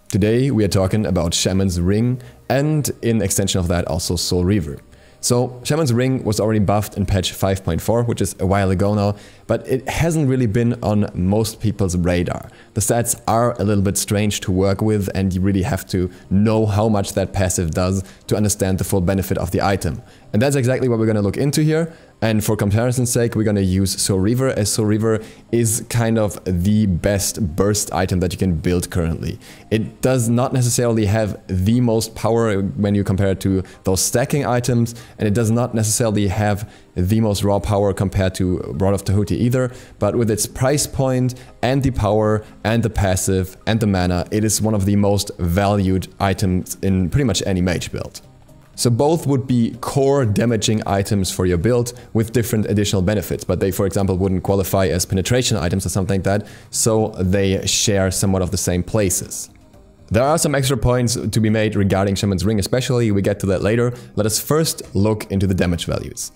Today we are talking about Shaman's Ring and in extension of that also Soul Reaver. So Shaman's Ring was already buffed in patch 5.4, which is a while ago now, but it hasn't really been on most people's radar. The stats are a little bit strange to work with and you really have to know how much that passive does to understand the full benefit of the item. And that's exactly what we're going to look into here. And for comparison's sake, we're going to use Soul Reaver, as Soul Reaver is kind of the best burst item that you can build currently. It does not necessarily have the most power when you compare it to those stacking items, and it does not necessarily have the most raw power compared to Rod of Tahuti either, but with its price point and the power and the passive and the mana, it is one of the most valued items in pretty much any mage build. So both would be core damaging items for your build with different additional benefits, but they, for example, wouldn't qualify as penetration items or something like that, so they share somewhat of the same places. There are some extra points to be made regarding Shaman's Ring especially, we get to that later. Let us first look into the damage values.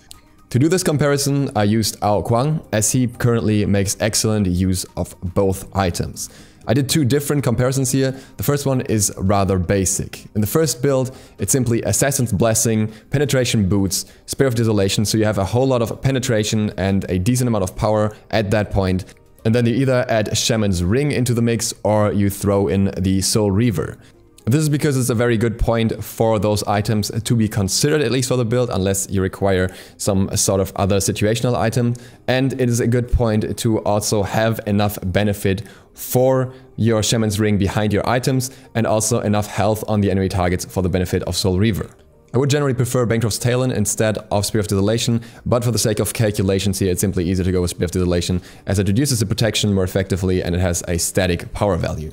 To do this comparison, I used Ao Kuang, as he currently makes excellent use of both items. I did two different comparisons here. The first one is rather basic. In the first build, it's simply Assassin's Blessing, Penetration Boots, Spear of Desolation, so you have a whole lot of penetration and a decent amount of power at that point. And then you either add Shaman's Ring into the mix or you throw in the Soul Reaver. This is because it's a very good point for those items to be considered, at least for the build, unless you require some sort of other situational item. And it is a good point to also have enough benefit for your Shaman's Ring behind your items and also enough health on the enemy targets for the benefit of Soul Reaver. I would generally prefer Bancroft's Talon instead of Spear of Desolation, but for the sake of calculations here, it's simply easier to go with Spear of Desolation as it reduces the protection more effectively and it has a static power value.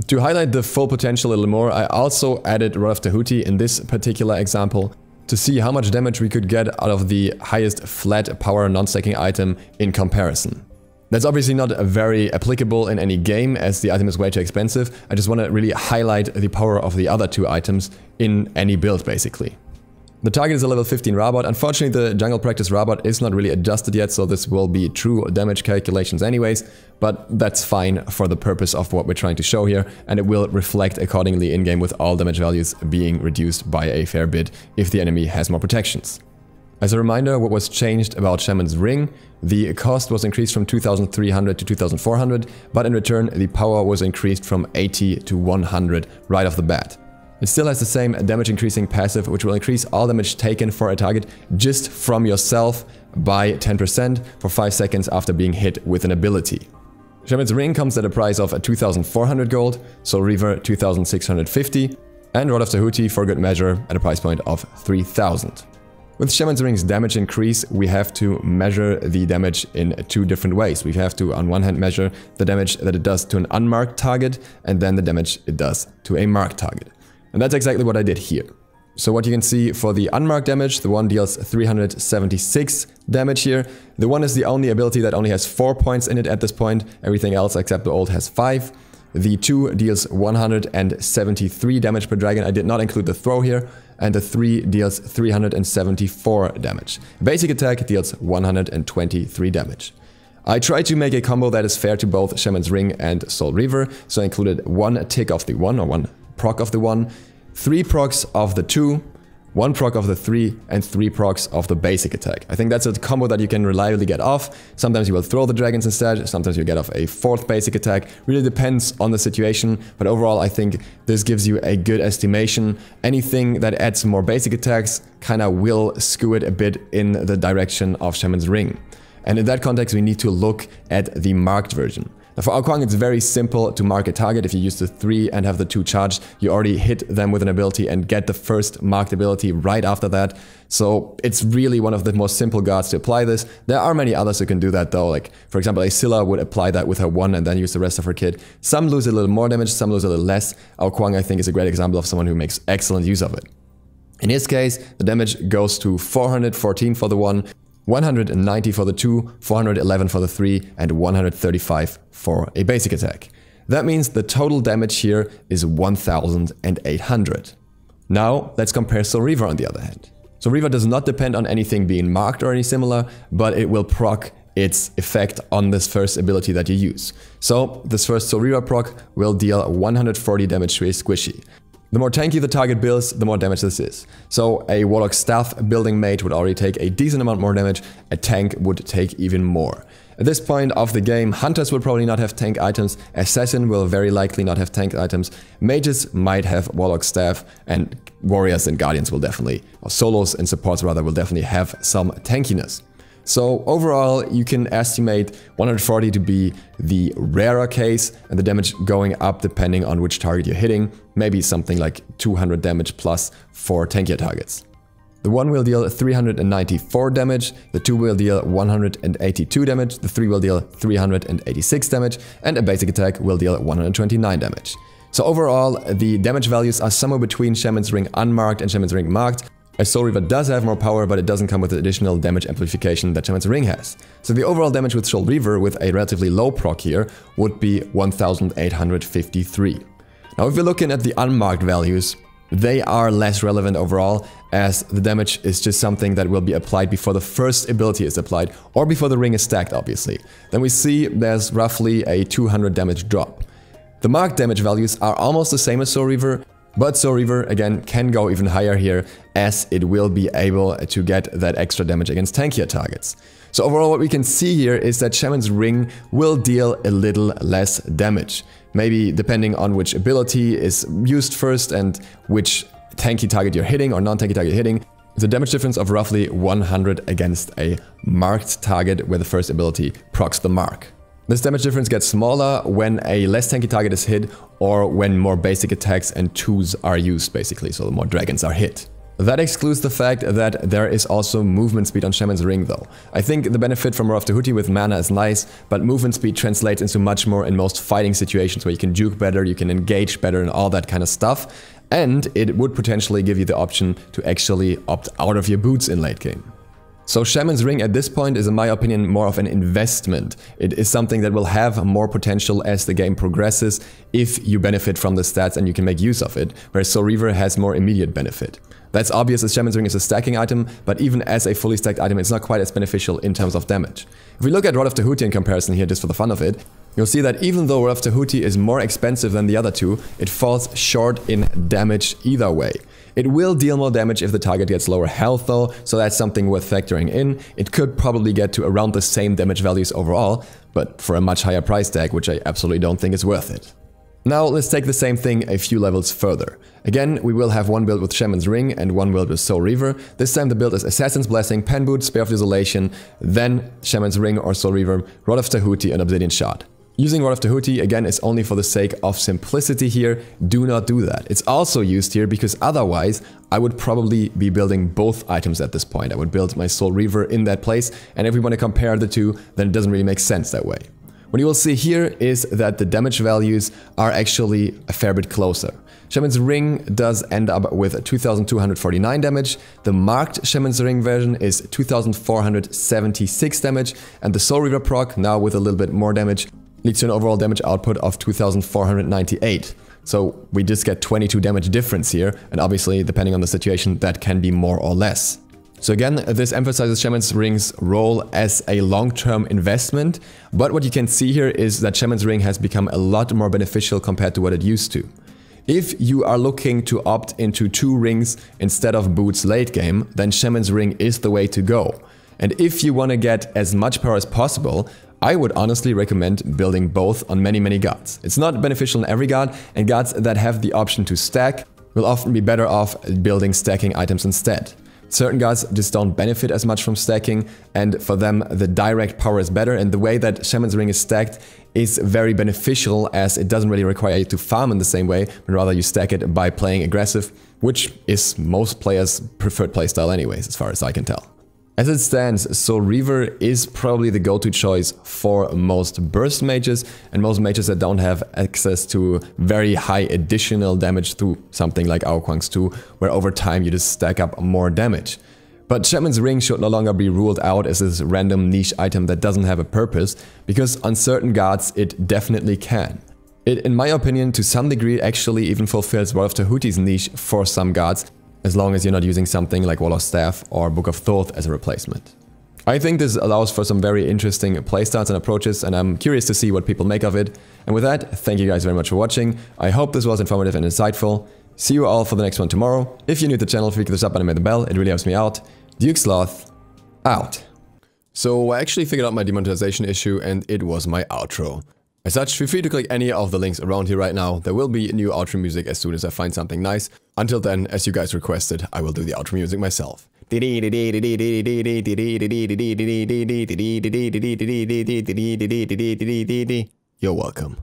To highlight the full potential a little more, I also added Rod of Tahuti in this particular example to see how much damage we could get out of the highest flat power non-stacking item in comparison. That's obviously not very applicable in any game as the item is way too expensive. I just want to really highlight the power of the other two items in any build basically. The target is a level 15 Rabot. Unfortunately, the Jungle Practice Rabot is not really adjusted yet, so this will be true damage calculations anyways, but that's fine for the purpose of what we're trying to show here, and it will reflect accordingly in-game with all damage values being reduced by a fair bit if the enemy has more protections. As a reminder, what was changed about Shaman's Ring, the cost was increased from 2300 to 2400, but in return the power was increased from 80 to 100 right off the bat. It still has the same damage increasing passive, which will increase all damage taken for a target just from yourself by 10% for 5 seconds after being hit with an ability. Shaman's Ring comes at a price of 2400 gold, Soul Reaver 2650, and Rod of Tahuti for good measure at a price point of 3000. With Shaman's Ring's damage increase, we have to measure the damage in two different ways. We have to, on one hand, measure the damage that it does to an unmarked target, and then the damage it does to a marked target. And that's exactly what I did here. So what you can see for the unmarked damage, the one deals 376 damage here. The one is the only ability that only has 4 points in it at this point. Everything else except the ult has 5. The 2 deals 173 damage per dragon. I did not include the throw here. And the 3 deals 374 damage. Basic attack deals 123 damage. I tried to make a combo that is fair to both Shaman's Ring and Soul Reaver, so I included 1 tick of the 1 or 1 proc of the 1, 3 procs of the 2, 1 proc of the 3, and 3 procs of the basic attack. I think that's a combo that you can reliably get off. Sometimes you will throw the dragons instead, sometimes you get off a 4th basic attack. Really depends on the situation, but overall I think this gives you a good estimation. Anything that adds more basic attacks kinda will skew it a bit in the direction of Shaman's Ring. And in that context we need to look at the marked version. Now for Ao Kuang it's very simple to mark a target. If you use the 3 and have the 2 charged, you already hit them with an ability and get the first marked ability right after that. So it's really one of the most simple guards to apply this. There are many others who can do that though, like for example a Scylla would apply that with her 1 and then use the rest of her kit. Some lose a little more damage, some lose a little less. Ao Kuang I think is a great example of someone who makes excellent use of it. In his case, the damage goes to 414 for the 1, 190 for the 2, 411 for the 3, and 135 for a basic attack. That means the total damage here is 1800. Now let's compare Soul Reaver on the other hand. Soul Reaver does not depend on anything being marked or any similar, but it will proc its effect on this first ability that you use. So this first Soul Reaver proc will deal 140 damage to a squishy. The more tanky the target builds, the more damage this is. So a Warlock Staff building mage would already take a decent amount more damage, a tank would take even more. At this point of the game, Hunters will probably not have tank items, Assassin will very likely not have tank items, Mages might have Warlock Staff, and Warriors and Guardians will definitely, or Solos and Supports rather, will definitely have some tankiness. So overall, you can estimate 140 to be the rarer case, and the damage going up depending on which target you're hitting, maybe something like 200 damage plus for tankier targets. The 1 will deal 394 damage, the 2 will deal 182 damage, the 3 will deal 386 damage, and a basic attack will deal 129 damage. So overall, the damage values are somewhere between Shaman's Ring Unmarked and Shaman's Ring Marked. A Soul Reaver does have more power, but it doesn't come with the additional damage amplification that Shaman's Ring has. So the overall damage with Soul Reaver with a relatively low proc here would be 1853. Now if you're looking at the unmarked values, they are less relevant overall, as the damage is just something that will be applied before the first ability is applied, or before the ring is stacked obviously. Then we see there's roughly a 200 damage drop. The marked damage values are almost the same as Soul Reaver, but Soul Reaver again can go even higher here, as it will be able to get that extra damage against tankier targets. So overall what we can see here is that Shaman's Ring will deal a little less damage. Maybe depending on which ability is used first and which tanky target you're hitting or non-tanky target you're hitting. The damage difference of roughly 100 against a marked target where the first ability procs the mark. This damage difference gets smaller when a less tanky target is hit or when more basic attacks and 2s are used basically, so the more dragons are hit. That excludes the fact that there is also movement speed on Shaman's Ring though. I think the benefit from Wrath of Tahuti with mana is nice, but movement speed translates into much more in most fighting situations where you can juke better, you can engage better and all that kind of stuff. And it would potentially give you the option to actually opt out of your boots in late game. So Shaman's Ring at this point is in my opinion more of an investment. It is something that will have more potential as the game progresses if you benefit from the stats and you can make use of it, whereas Soul Reaver has more immediate benefit. That's obvious as Shaman's Ring is a stacking item, but even as a fully stacked item it's not quite as beneficial in terms of damage. If we look at Rod of Tahuti in comparison here just for the fun of it, you'll see that even though Rod of Tahuti is more expensive than the other two, it falls short in damage either way. It will deal more damage if the target gets lower health though, so that's something worth factoring in. It could probably get to around the same damage values overall, but for a much higher price tag, which I absolutely don't think is worth it. Now let's take the same thing a few levels further. Again, we will have one build with Shaman's Ring and one build with Soul Reaver. This time the build is Assassin's Blessing, Pen Boot, Spear of Desolation, then Shaman's Ring or Soul Reaver, Rod of Tahuti and Obsidian Shard. Using Rod of Tahuti again is only for the sake of simplicity here. Do not do that. It's also used here because otherwise I would probably be building both items at this point. I would build my Soul Reaver in that place, and if we want to compare the two, then it doesn't really make sense that way. What you will see here is that the damage values are actually a fair bit closer. Shaman's Ring does end up with 2249 damage, the marked Shaman's Ring version is 2476 damage, and the Soul Reaver proc, now with a little bit more damage, leads to an overall damage output of 2498. So we just get 22 damage difference here, and obviously depending on the situation that can be more or less. So again, this emphasizes Shaman's Ring's role as a long-term investment, but what you can see here is that Shaman's Ring has become a lot more beneficial compared to what it used to. If you are looking to opt into 2 rings instead of boots late game, then Shaman's Ring is the way to go. And if you want to get as much power as possible, I would honestly recommend building both on many gods. It's not beneficial in every god, and gods that have the option to stack will often be better off building stacking items instead. Certain gods just don't benefit as much from stacking, and for them the direct power is better, and the way that Shaman's Ring is stacked is very beneficial as it doesn't really require you to farm in the same way, but rather you stack it by playing aggressive, which is most players' preferred playstyle anyways, as far as I can tell. As it stands, Soul Reaver is probably the go-to choice for most burst mages and most mages that don't have access to very high additional damage through something like Aokwang's 2, where over time you just stack up more damage. But Shaman's Ring should no longer be ruled out as this random niche item that doesn't have a purpose, because on certain gods it definitely can. It, in my opinion, to some degree actually even fulfills Rod of Tahuti's niche for some gods, as long as you're not using something like Wall of Staff or Book of Thoth as a replacement. I think this allows for some very interesting playstarts and approaches, and I'm curious to see what people make of it. And with that, thank you guys very much for watching. I hope this was informative and insightful. See you all for the next one tomorrow. If you're new to the channel, feel free to sub button and hit the bell, it really helps me out. Duke Sloth, out. So I actually figured out my demonetization issue, and it was my outro. As such, feel free to click any of the links around here right now. There will be new outro music as soon as I find something nice. Until then, as you guys requested, I will do the outro music myself. You're welcome.